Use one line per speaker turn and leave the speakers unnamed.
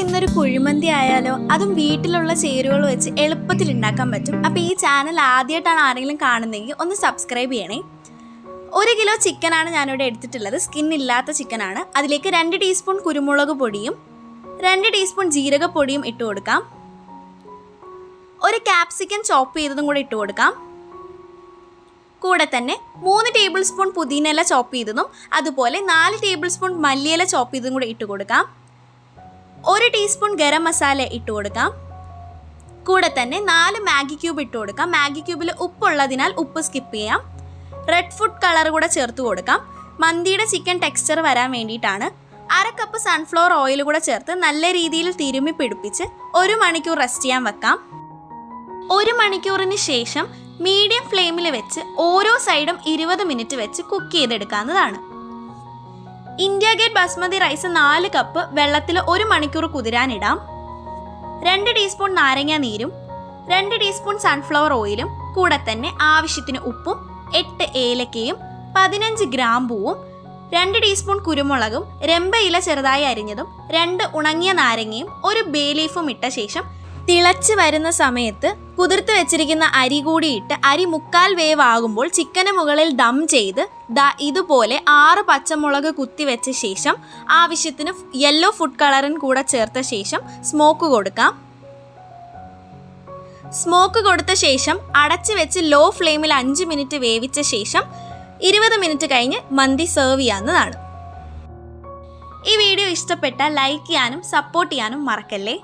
ഇന്നൊരു കുഴിമന്തി ആയാലോ? അതും വീട്ടിലുള്ള ചേരുവകൾ വെച്ച് എളുപ്പത്തിൽ ഉണ്ടാക്കാൻ പറ്റും. അപ്പോൾ ഈ ചാനൽ ആദ്യമായിട്ടാണ് ആരെങ്കിലും കാണുന്നതെങ്കിൽ ഒന്ന് സബ്സ്ക്രൈബ് ചെയ്യണേ. 1 കിലോ ചിക്കനാണ് ഞാനിവിടെ എടുത്തിട്ടുള്ളത്. സ്കിന്നില്ലാത്ത ചിക്കനാണ്. അതിലേക്ക് 2 ടീസ്പൂൺ കുരുമുളക് പൊടിയും 2 ടീസ്പൂൺ ജീരകപ്പൊടിയും ഇട്ട് കൊടുക്കാം. ഒരു ക്യാപ്സിക്കം ചോപ്പ് ചെയ്തതും കൂടെ ഇട്ട് കൊടുക്കാം. കൂടെ തന്നെ 3 ടേബിൾ സ്പൂൺ പുതിനയില ചോപ്പ് ചെയ്തതും അതുപോലെ 4 ടേബിൾ സ്പൂൺ മല്ലിയില ചോപ്പ് ചെയ്തതും കൂടെ ഇട്ട് കൊടുക്കാം. 1 ടീസ്പൂൺ ഗരം മസാല ഇട്ട് കൊടുക്കാം. കൂടെ തന്നെ 4 മാഗി ക്യൂബ് ഇട്ട് കൊടുക്കാം. മാഗി ക്യൂബിൽ ഉപ്പുള്ളതിനാൽ ഉപ്പ് സ്കിപ്പ് ചെയ്യാം. റെഡ് ഫുഡ് കളർ കൂടെ ചേർത്ത് കൊടുക്കാം. മന്തിയുടെ ചിക്കൻ ടെക്സ്ചർ വരാൻ വേണ്ടിയിട്ടാണ്. 1/2 കപ്പ് സൺഫ്ലവർ ഓയിൽ കൂടെ ചേർത്ത് നല്ല രീതിയിൽ തിരുമ്മി പിടിപ്പിച്ച് 1 മണിക്കൂർ റെസ്റ്റ് ചെയ്യാൻ വെക്കാം. 1 മണിക്കൂറിന് ശേഷം മീഡിയം ഫ്ലെയിമിൽ വെച്ച് ഓരോ സൈഡും 20 മിനിറ്റ് വെച്ച് കുക്ക് ചെയ്തെടുക്കാവുന്നതാണ്. India gate basmati rice 4 cup വെള്ളത്തിൽ 1 മണിക്കൂർ കുതിരാനിടാം. 2 ടീസ്പൂൺ നാരങ്ങ നീരും 2 ടീസ്പൂൺ സൺഫ്ലവർ ഓയിലും കൂടെ തന്നെ ആവശ്യത്തിന് ഉപ്പും 8 ഏലക്കയും 15 ഗ്രാമ്പൂവും 2 ടീസ്പൂൺ കുരുമുളകും രമ്പയില ചെറുതായി അരിഞ്ഞതും 2 ഉണങ്ങിയ നാരങ്ങയും 1 ബേ ലീഫും ഇട്ട ശേഷം തിളച്ച് വരുന്ന സമയത്ത് കുതിർത്ത് വെച്ചിരിക്കുന്ന അരി കൂടി ഇട്ട് അരി 1/4 വേവ് ആകുമ്പോൾ ചിക്കന് മുകളിൽ ദം ചെയ്ത് ഇതുപോലെ 6 പച്ചമുളക് കുത്തിവെച്ച ശേഷം ആവശ്യത്തിന് യെല്ലോ ഫുഡ് കളറും കൂടെ ചേർത്ത ശേഷം സ്മോക്ക് കൊടുക്കാം. സ്മോക്ക് കൊടുത്ത ശേഷം അടച്ച് വെച്ച് ലോ ഫ്ലെയിമിൽ 5 മിനിറ്റ് വേവിച്ച ശേഷം 20 മിനിറ്റ് കഴിഞ്ഞ് മന്തി സെർവ് ചെയ്യാവുന്നതാണ്. ഈ വീഡിയോ ഇഷ്ടപ്പെട്ടാൽ ലൈക്ക് ചെയ്യാനും സപ്പോർട്ട് ചെയ്യാനും മറക്കല്ലേ.